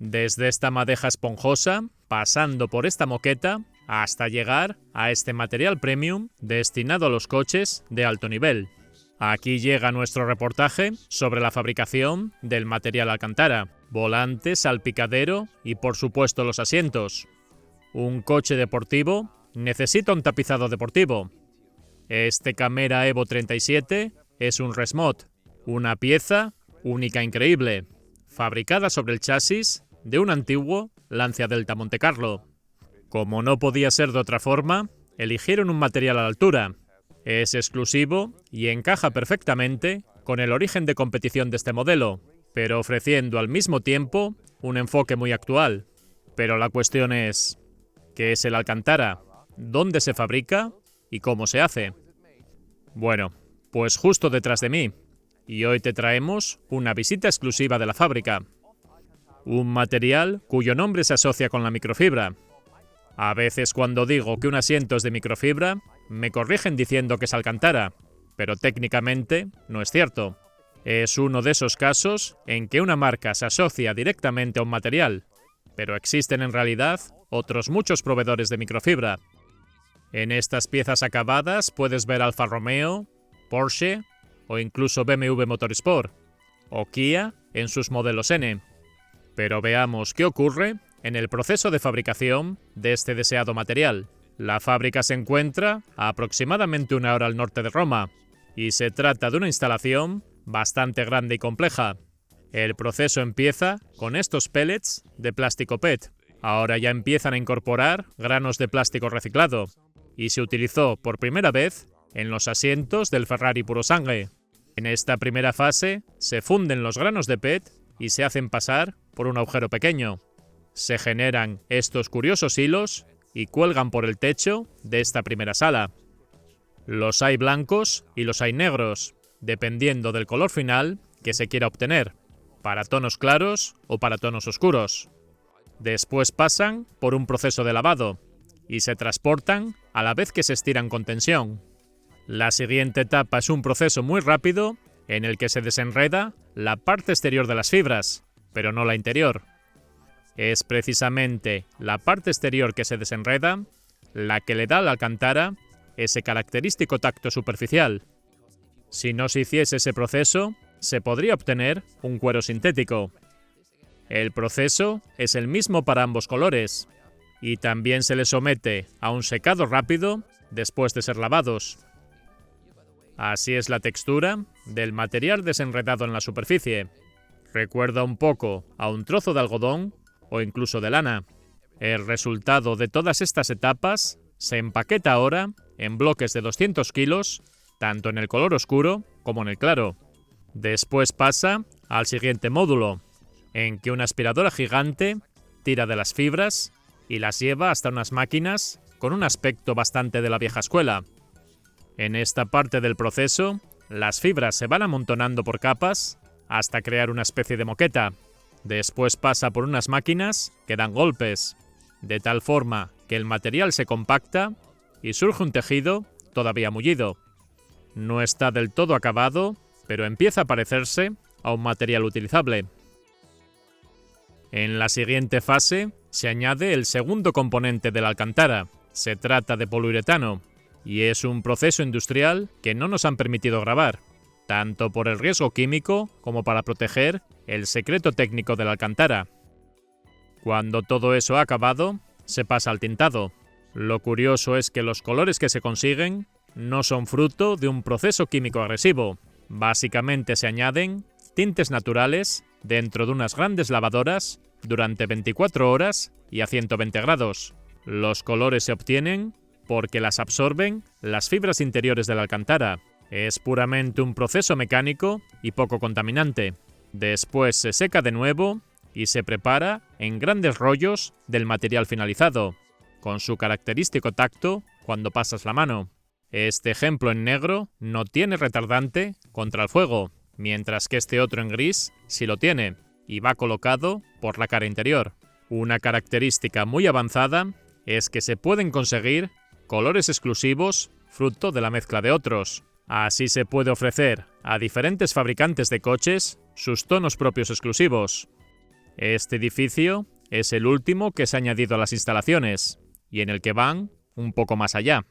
desde esta madeja esponjosa, pasando por esta moqueta, hasta llegar a este material premium destinado a los coches de alto nivel. Aquí llega nuestro reportaje sobre la fabricación del material Alcantara, volante, salpicadero y por supuesto los asientos. Un coche deportivo necesita un tapizado deportivo. Este Camera Evo 37 es un Resmod, una pieza única e increíble, fabricada sobre el chasis de un antiguo Lancia Delta Montecarlo. Como no podía ser de otra forma, eligieron un material a la altura. Es exclusivo y encaja perfectamente con el origen de competición de este modelo, pero ofreciendo al mismo tiempo un enfoque muy actual. Pero la cuestión es, ¿qué es el Alcantara? ¿Dónde se fabrica? ¿Y cómo se hace? Bueno, pues justo detrás de mí. Y hoy te traemos una visita exclusiva de la fábrica. Un material cuyo nombre se asocia con la microfibra. A veces cuando digo que un asiento es de microfibra, me corrigen diciendo que es Alcantara, pero técnicamente no es cierto. Es uno de esos casos en que una marca se asocia directamente a un material, pero existen en realidad otros muchos proveedores de microfibra. En estas piezas acabadas puedes ver Alfa Romeo, Porsche o incluso BMW Motorsport, o Kia en sus modelos N. Pero veamos qué ocurre en el proceso de fabricación de este deseado material. La fábrica se encuentra a aproximadamente 1 hora al norte de Roma, y se trata de una instalación bastante grande y compleja. El proceso empieza con estos pellets de plástico PET. Ahora ya empiezan a incorporar granos de plástico reciclado, y se utilizó por primera vez en los asientos del Ferrari Purosangue. En esta primera fase se funden los granos de PET y se hacen pasar por un agujero pequeño. Se generan estos curiosos hilos y cuelgan por el techo de esta primera sala. Los hay blancos y los hay negros, dependiendo del color final que se quiera obtener, para tonos claros o para tonos oscuros. Después pasan por un proceso de lavado y se transportan a la vez que se estiran con tensión. La siguiente etapa es un proceso muy rápido en el que se desenreda la parte exterior de las fibras, pero no la interior. Es precisamente la parte exterior que se desenreda la que le da al Alcantara ese característico tacto superficial. Si no se hiciese ese proceso, se podría obtener un cuero sintético. El proceso es el mismo para ambos colores, y también se le somete a un secado rápido después de ser lavados. Así es la textura del material desenredado en la superficie. Recuerda un poco a un trozo de algodón o incluso de lana. El resultado de todas estas etapas se empaqueta ahora en bloques de 200 kilos, tanto en el color oscuro como en el claro. Después pasa al siguiente módulo, en que una aspiradora gigante tira de las fibras y las lleva hasta unas máquinas con un aspecto bastante de la vieja escuela. En esta parte del proceso, las fibras se van amontonando por capas hasta crear una especie de moqueta. Después pasa por unas máquinas que dan golpes, de tal forma que el material se compacta y surge un tejido todavía mullido. No está del todo acabado, pero empieza a parecerse a un material utilizable. En la siguiente fase se añade el segundo componente del Alcantara. Se trata de poliuretano, y es un proceso industrial que no nos han permitido grabar, tanto por el riesgo químico como para proteger el secreto técnico del Alcantara. Cuando todo eso ha acabado, se pasa al tintado. Lo curioso es que los colores que se consiguen no son fruto de un proceso químico agresivo. Básicamente se añaden tintes naturales dentro de unas grandes lavadoras durante 24 horas y a 120 grados. Los colores se obtienen porque las absorben las fibras interiores del Alcantara. Es puramente un proceso mecánico y poco contaminante. Después se seca de nuevo y se prepara en grandes rollos del material finalizado, con su característico tacto cuando pasas la mano. Este ejemplo en negro no tiene retardante contra el fuego, mientras que este otro en gris sí lo tiene, y va colocado por la cara interior. Una característica muy avanzada es que se pueden conseguir colores exclusivos fruto de la mezcla de otros. Así se puede ofrecer a diferentes fabricantes de coches sus tonos propios exclusivos. Este edificio es el último que se ha añadido a las instalaciones y en el que van un poco más allá.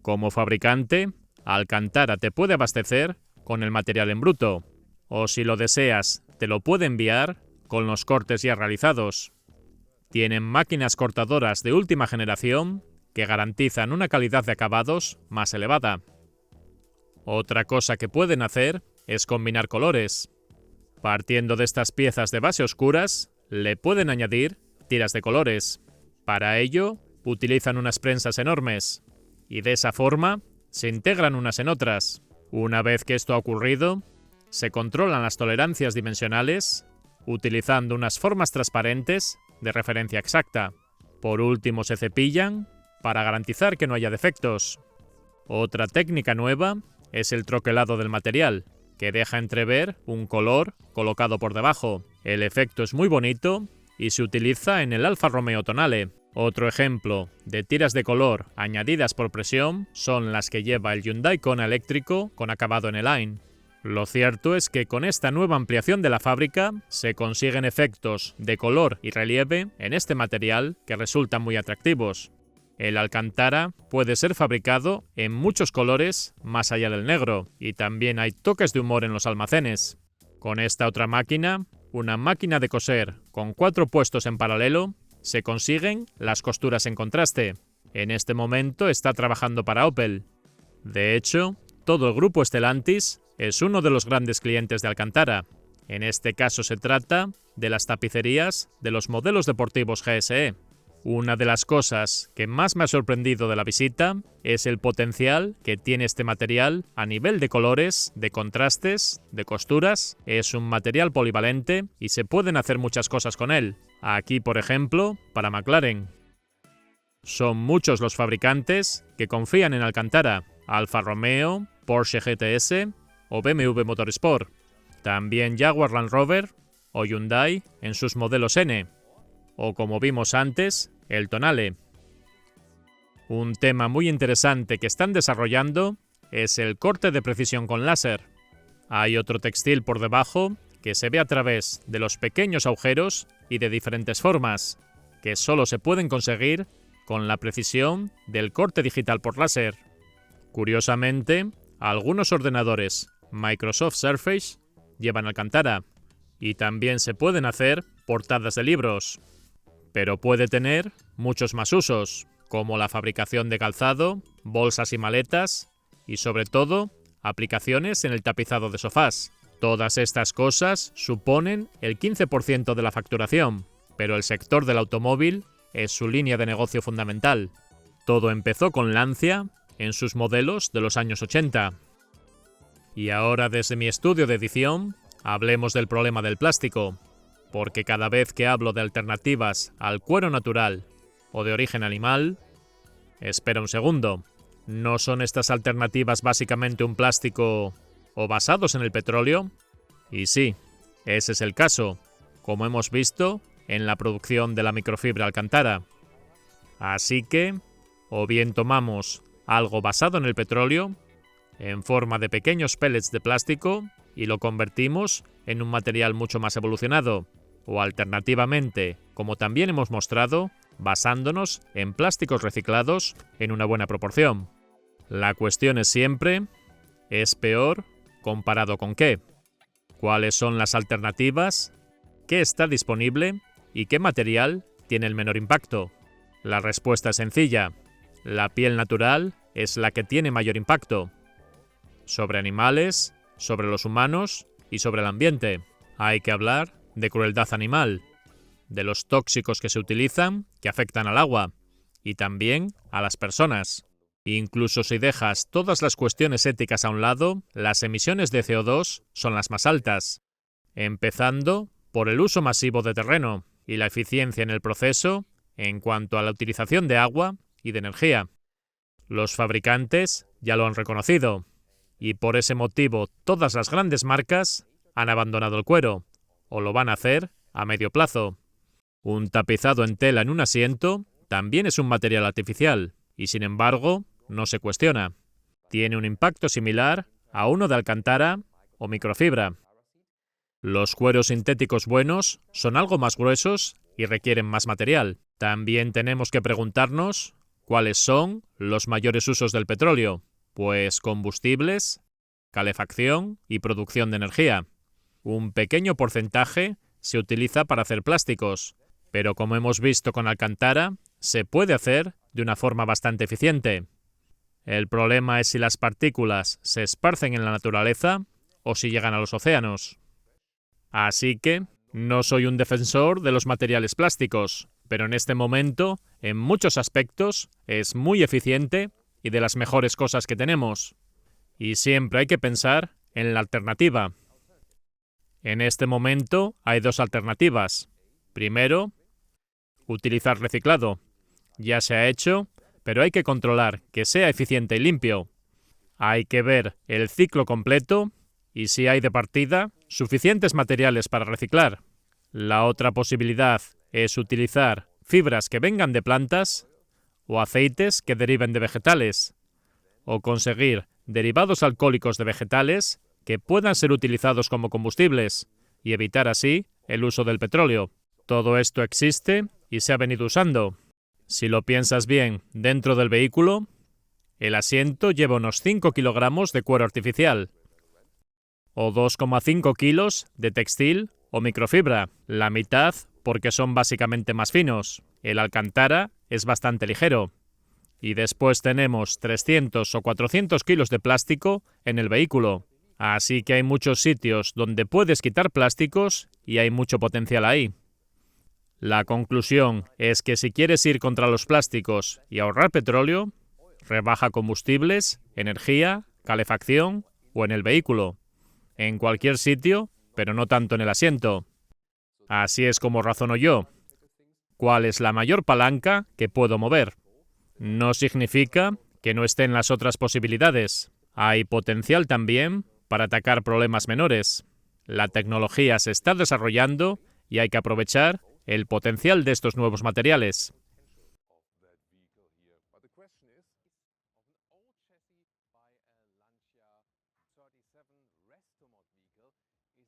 Como fabricante, Alcantara te puede abastecer con el material en bruto, o si lo deseas, te lo puede enviar con los cortes ya realizados. Tienen máquinas cortadoras de última generación que garantizan una calidad de acabados más elevada. Otra cosa que pueden hacer es combinar colores. Partiendo de estas piezas de base oscuras, le pueden añadir tiras de colores. Para ello, utilizan unas prensas enormes, y de esa forma se integran unas en otras. Una vez que esto ha ocurrido, se controlan las tolerancias dimensionales utilizando unas formas transparentes de referencia exacta. Por último, se cepillan para garantizar que no haya defectos. Otra técnica nueva es el troquelado del material, que deja entrever un color colocado por debajo. El efecto es muy bonito y se utiliza en el Alfa Romeo Tonale. Otro ejemplo de tiras de color añadidas por presión son las que lleva el Hyundai Kona eléctrico con acabado en E-Line. Lo cierto es que con esta nueva ampliación de la fábrica se consiguen efectos de color y relieve en este material que resultan muy atractivos. El Alcantara puede ser fabricado en muchos colores más allá del negro, y también hay toques de humor en los almacenes. Con esta otra máquina, una máquina de coser con 4 puestos en paralelo, se consiguen las costuras en contraste. En este momento está trabajando para Opel. De hecho, todo el grupo Stellantis es uno de los grandes clientes de Alcantara. En este caso se trata de las tapicerías de los modelos deportivos GSE. Una de las cosas que más me ha sorprendido de la visita es el potencial que tiene este material a nivel de colores, de contrastes, de costuras. Es un material polivalente y se pueden hacer muchas cosas con él. Aquí, por ejemplo, para McLaren. Son muchos los fabricantes que confían en Alcantara: Alfa Romeo, Porsche GTS o BMW Motorsport. También Jaguar Land Rover o Hyundai en sus modelos N. O como vimos antes, el Tonale. Un tema muy interesante que están desarrollando es el corte de precisión con láser. Hay otro textil por debajo que se ve a través de los pequeños agujeros y de diferentes formas, que solo se pueden conseguir con la precisión del corte digital por láser. Curiosamente, algunos ordenadores Microsoft Surface llevan Alcantara, y también se pueden hacer portadas de libros. Pero puede tener muchos más usos, como la fabricación de calzado, bolsas y maletas, y sobre todo, aplicaciones en el tapizado de sofás. Todas estas cosas suponen el 15% de la facturación, pero el sector del automóvil es su línea de negocio fundamental. Todo empezó con Lancia en sus modelos de los años 80. Y ahora, desde mi estudio de edición, hablemos del problema del plástico. Porque cada vez que hablo de alternativas al cuero natural o de origen animal, espera un segundo, ¿no son estas alternativas básicamente un plástico o basados en el petróleo? Y sí, ese es el caso, como hemos visto en la producción de la microfibra Alcantara. Así que, o bien tomamos algo basado en el petróleo, en forma de pequeños pellets de plástico, y lo convertimos en un material mucho más evolucionado, o alternativamente, como también hemos mostrado, basándonos en plásticos reciclados en una buena proporción. La cuestión es siempre, ¿es peor comparado con qué? ¿Cuáles son las alternativas? ¿Qué está disponible? ¿Y qué material tiene el menor impacto? La respuesta es sencilla. La piel natural es la que tiene mayor impacto. Sobre animales, sobre los humanos y sobre el ambiente. Hay que hablar de crueldad animal, de los tóxicos que se utilizan que afectan al agua y también a las personas. Incluso si dejas todas las cuestiones éticas a un lado, las emisiones de CO2 son las más altas, empezando por el uso masivo de terreno y la eficiencia en el proceso en cuanto a la utilización de agua y de energía. Los fabricantes ya lo han reconocido y por ese motivo todas las grandes marcas han abandonado el cuero o lo van a hacer a medio plazo. Un tapizado en tela en un asiento también es un material artificial y sin embargo no se cuestiona. Tiene un impacto similar a uno de Alcantara o microfibra. Los cueros sintéticos buenos son algo más gruesos y requieren más material. También tenemos que preguntarnos cuáles son los mayores usos del petróleo, pues combustibles, calefacción y producción de energía. Un pequeño porcentaje se utiliza para hacer plásticos, pero como hemos visto con Alcantara, se puede hacer de una forma bastante eficiente. El problema es si las partículas se esparcen en la naturaleza o si llegan a los océanos. Así que no soy un defensor de los materiales plásticos, pero en este momento, en muchos aspectos, es muy eficiente y de las mejores cosas que tenemos. Y siempre hay que pensar en la alternativa. En este momento hay dos alternativas. Primero, utilizar reciclado. Ya se ha hecho, pero hay que controlar que sea eficiente y limpio. Hay que ver el ciclo completo y si hay de partida suficientes materiales para reciclar. La otra posibilidad es utilizar fibras que vengan de plantas o aceites que deriven de vegetales, o conseguir derivados alcohólicos de vegetales que puedan ser utilizados como combustibles y evitar así el uso del petróleo. Todo esto existe y se ha venido usando. Si lo piensas bien, dentro del vehículo, el asiento lleva unos 5 kilogramos de cuero artificial o 2,5 kilos de textil o microfibra, la mitad porque son básicamente más finos. El Alcantara es bastante ligero. Y después tenemos 300 o 400 kilos de plástico en el vehículo. Así que hay muchos sitios donde puedes quitar plásticos y hay mucho potencial ahí. La conclusión es que si quieres ir contra los plásticos y ahorrar petróleo, rebaja combustibles, energía, calefacción o en el vehículo. En cualquier sitio, pero no tanto en el asiento. Así es como razono yo. ¿Cuál es la mayor palanca que puedo mover? No significa que no estén las otras posibilidades. Hay potencial también para atacar problemas menores. La tecnología se está desarrollando y hay que aprovechar el potencial de estos nuevos materiales.